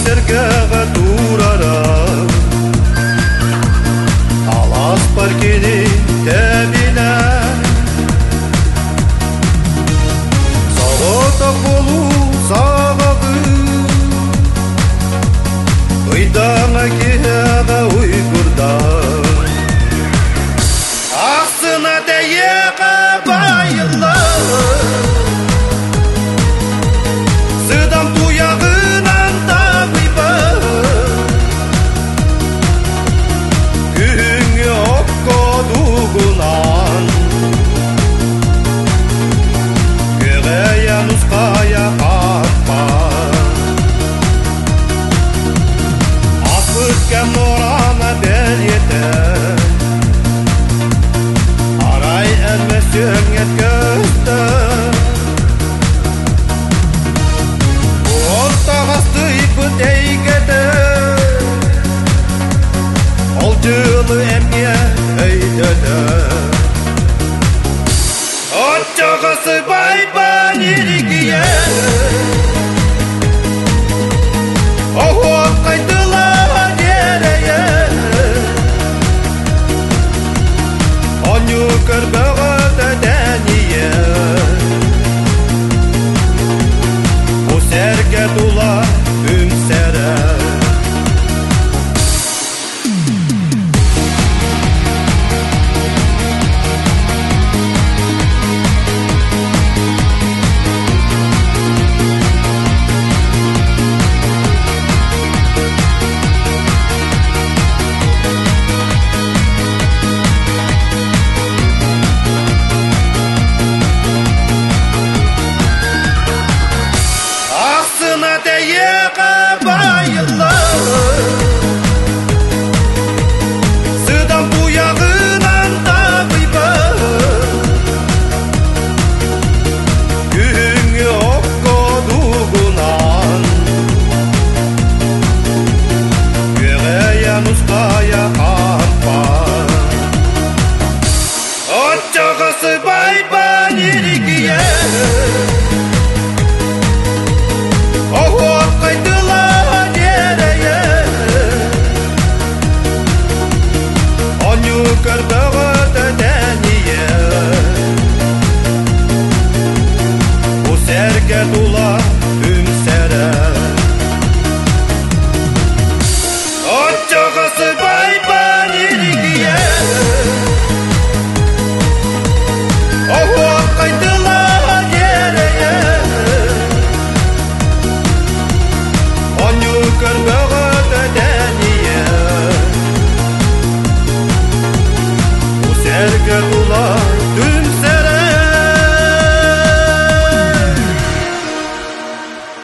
серкеге турара алас паркини тебине сағытақ болу сағағы ұйдаңа кеге ұйғырда ақсына дәйеға байылы сыдам туяғынан тағыйбы күңі оққа дуғынан көғея нұсқая қатпа ақ өткен нұрана бел еті арай әлмесің еткізді ол жылы әмне өйдеді от жағасы байбан ерекие оғып қайтыла дерeye оны көрбіғі дәние ұсерге тула үмсәрі Серке тула